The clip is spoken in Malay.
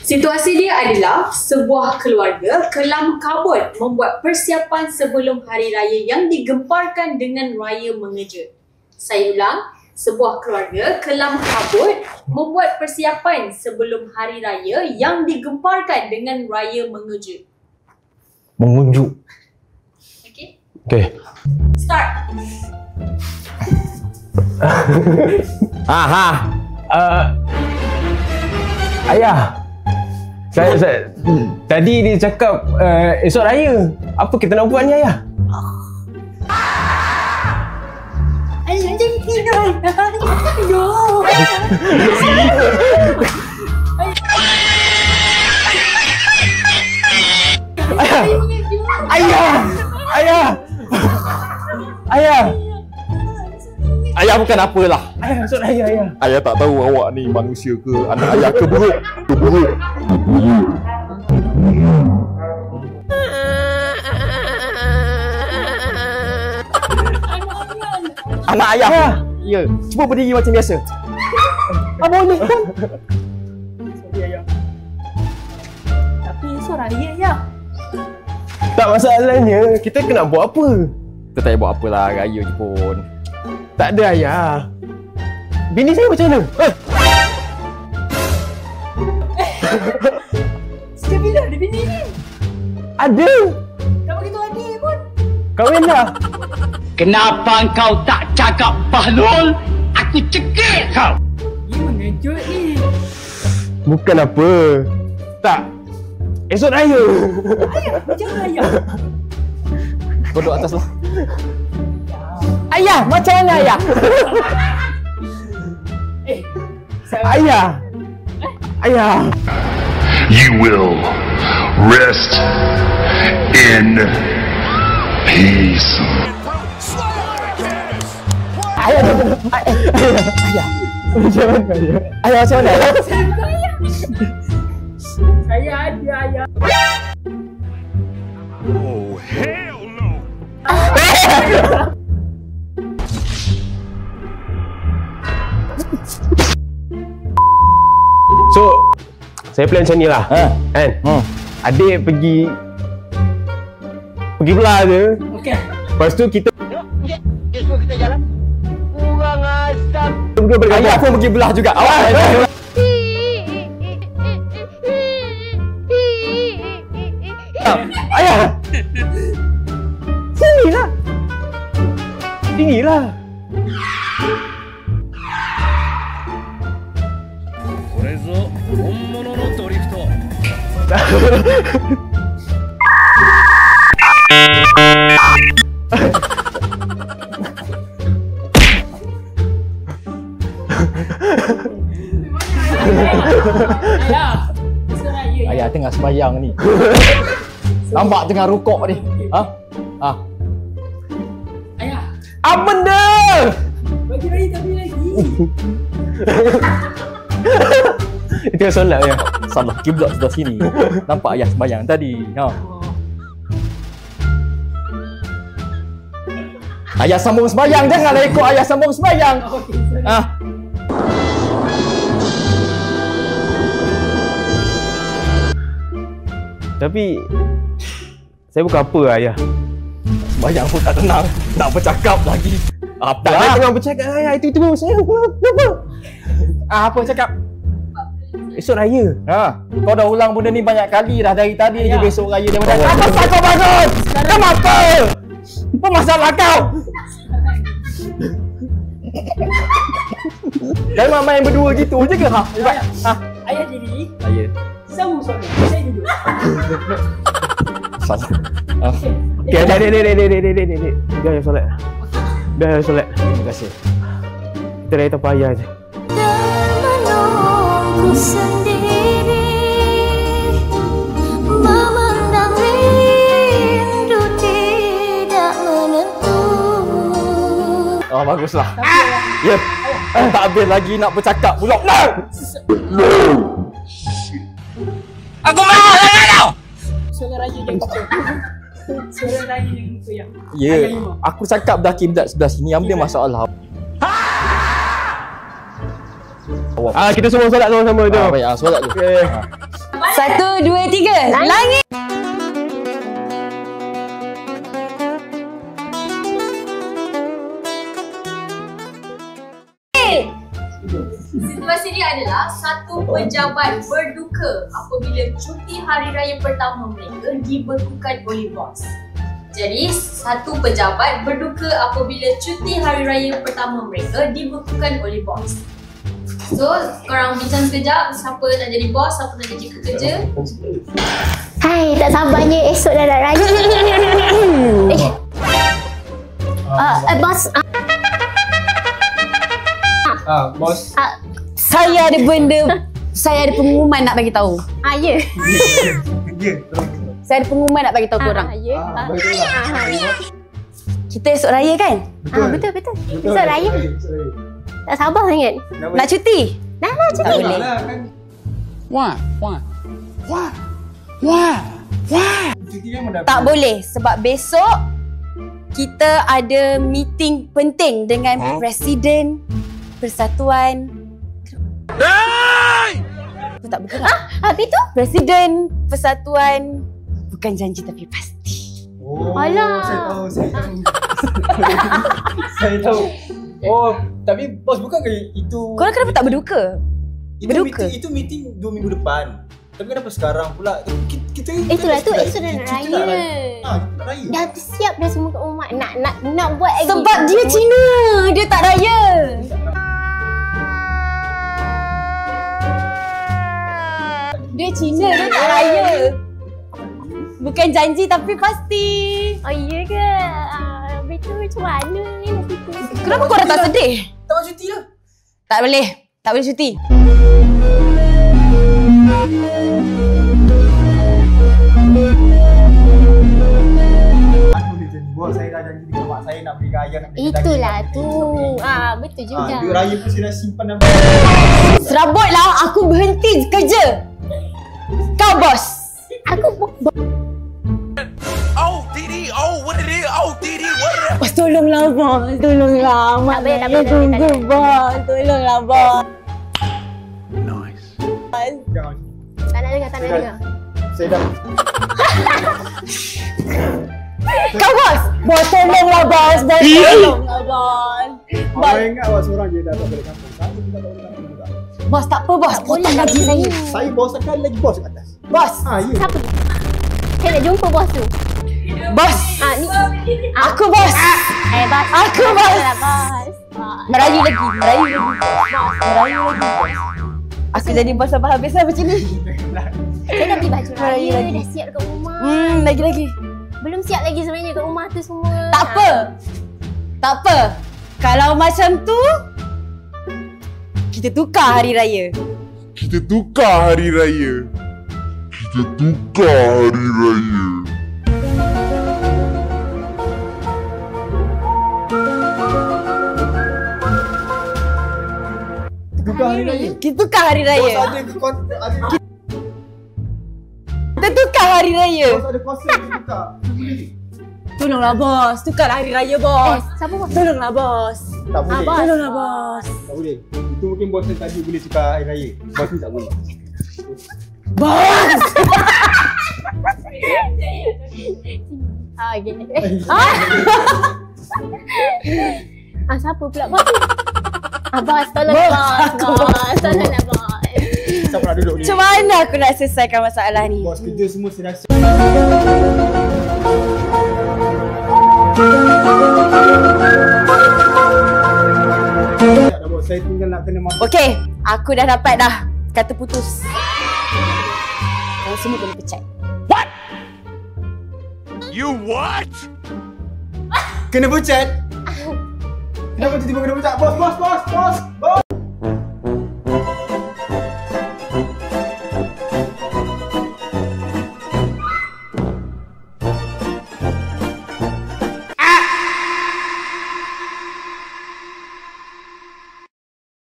Situasi dia adalah sebuah keluarga kelam kabut membuat persiapan sebelum hari raya yang digemparkan dengan raya mengejut. Saya ulang, sebuah keluarga kelam kabut membuat persiapan sebelum hari raya yang digemparkan dengan raya mengejut. Mengunjuk. Okey? Okey. Start. Ayah. Saya tadi dia cakap esok raya. Apa kita nak buat ni, ayah? Ayah jangan tidur. Ayah bukan apalah. Ayah, esok raya, ayah. Ayah tak tahu awak ni manusia ke anak ayah ke buruk. Anak ayah. Ya, cuba berdiri macam biasa. Abang ni pun. Tapi esok raya ya. Tak, masalahnya kita kena buat apa? Kita tak payah buat apalah, raya je pun. Tak ada, ayah. Bini saya macam mana? Sejak bila ada bini ni? Ada. Tak begitu adik pun. Kahwin dah. Kenapa kau tak cakap Bahlul? Aku cekik kau! Dia mengejut ni. Bukan apa. Tak. Esok raya. Ayah, jangan ayah. Kau duduk atas lah. Ayah, macam mana ayah? Ayah. Ayah. You will rest in peace. Ayah. Ayah. Macam mana ayah? Ayah macam mana? Saya ada ayah. Oh, hell no! So, saya plan macam ni lah. Kan? Adik pergi belah je. Okey. Lepas tu kita Esok kita jalan. Kurang asap. berdua bergabung. Ayah pun pergi belah juga. Awak. Ayah. Sinilah. Sinilah. これぞ本物のドリフト。 Ayah. Esok raya. Ayah tengah sembahyang ni. Nampak tengah rukuk ni. Ayah. Apa benda? Bagi raya tak boleh lagi. Itu yang solat ya. Salah kiblat sebelah sini. Nampak ayah sembahyang tadi. Ayah sambung sembahyang, janganlah ikut ayah sambung sembahyang. Tapi saya bukan apa ayah. Sembahyang pun tak tenang. Nak bercakap lagi. Apa? Tak, saya tengah bercakap ayah itu saya kenapa? Apa cakap? Esok raya. Kau dah ulang benda ni banyak kali dah dari tadi je besok raya dia macam. Apa pasal kau bangun? Kenapa? Apa masalah kau? Jangan main berdua gitu je ke? Ayah diri. Ayah. Sambung solat. Saya duduk. Salah. Okey, dek. Biar ayah solat. Biar ayah solat. Terima kasih. Kita raya tanpa ayah je. Menunggu sendiri, memandang rindu tidak menentu. Oh, baguslah. Ya. Tak habis lagi nak bercakap pula. Aku marah dengan kau. Solat raya yang kita. Solat raya yang kita ya. Ya, aku cakap dah kiblat sebelah sini, yang dia masalah. Awak. Kita semua solat sama-sama tu. Baik, solat tu. Okay. 1, 2, 3. Langit. Situasi dia adalah satu pejabat berduka apabila cuti hari raya pertama mereka dibekukan oleh bos. Jadi, satu pejabat berduka apabila cuti hari raya pertama mereka dibekukan oleh bos. So, korang bincang sekejap siapa nak jadi bos, siapa nak jadi pekerja. Hai, tak sabarnya esok dah nak raya. Bos. Bos. Saya ada benda, saya ada pengumuman nak bagi tahu. Ya. Saya ada pengumuman nak bagi tahu korang. Ya. Kita esok raya kan? Betul. Esok raya. Tak sabar sangat. Nak cuti? Dah lah Tak cuti. boleh. Tak boleh sebab besok kita ada meeting penting dengan Presiden Persatuan. Aku tak bergerak. Habis tu? Presiden Persatuan bukan janji tapi pasti. Alah. Saya tahu. Oh, tapi bos bukan ke itu? Korang kenapa tak berduka? Berduka? Itu meeting 2 minggu depan. Tapi kenapa sekarang pula? Kita Itulah tu esok dah nak kita raya. nak raya. Dah siap dah semua kat rumah. Nak buat lagi. Sebab dia Cina, dia tak raya. Dia Cina, dia tak raya. Bukan janji tapi pasti. Oh iya ke? Habis tu macam mana ni nanti tu? Kenapa korang tak sedih? Tak mau cuti lah. Tak boleh cuti. Bos, saya dah janji dengan mak saya nak beli raya, nak beli Itulah tu. Betul juga. duit raya pun saya dah simpan dalam Serabutlah aku berhenti kerja. Kau bos. Aku Bos tolonglah bos. Tolonglah. Mak Tak boleh, tak boleh, tunggu tak boleh. bos. Tolonglah bos. Jangan. tak nak dengar. Saya dah Kau bos. Bos tolonglah bos. Bos tolonglah bos. awak ingat awak seorang je dah tak boleh kampung. Saya juga tak boleh kampung juga. Bos tak apa bos. Potong gaji saya. Saya bos akan lagi bos kat atas. Bos. Ya. Siapa? Saya nak jumpa bos tu. Bos. Ni. Aku bos. Bos. Aku bos. Bos. Merayu lagi. Aku jadi bos sampai habis lah macam ni. Saya dah beli baju Raya raya, lagi. dah siap kat rumah. Lagi. Belum siap lagi sebenarnya kat rumah tu semua. Tak apa. Kalau macam tu, kita tukar hari raya. Tukar hari raya. Kita tukar hari raya. Bos ada Kita tukar hari raya. bos ada kuasa untuk tukar. Tolonglah bos, tukar hari raya bos. Siapa bos? Tolonglah bos. Tak boleh. bos. Tolonglah bos. Tak boleh. Itu mungkin bos yang tadi boleh tukar hari raya. Bos ni tak boleh. Bos. Okay. Siapa pula bos? Bos, tolong bos. Tolonglah bos. Siapa nak duduk ni? Macam mana aku nak selesaikan masalah ni? Bos kerja semua saya rasa. Tak bos, saya tinggal nak kena mampu. Okey, aku dah dapat dah kata putus. Yang semua boleh pecat. Kena pecat? Kenapa tiba-tiba kena pecat? Bos!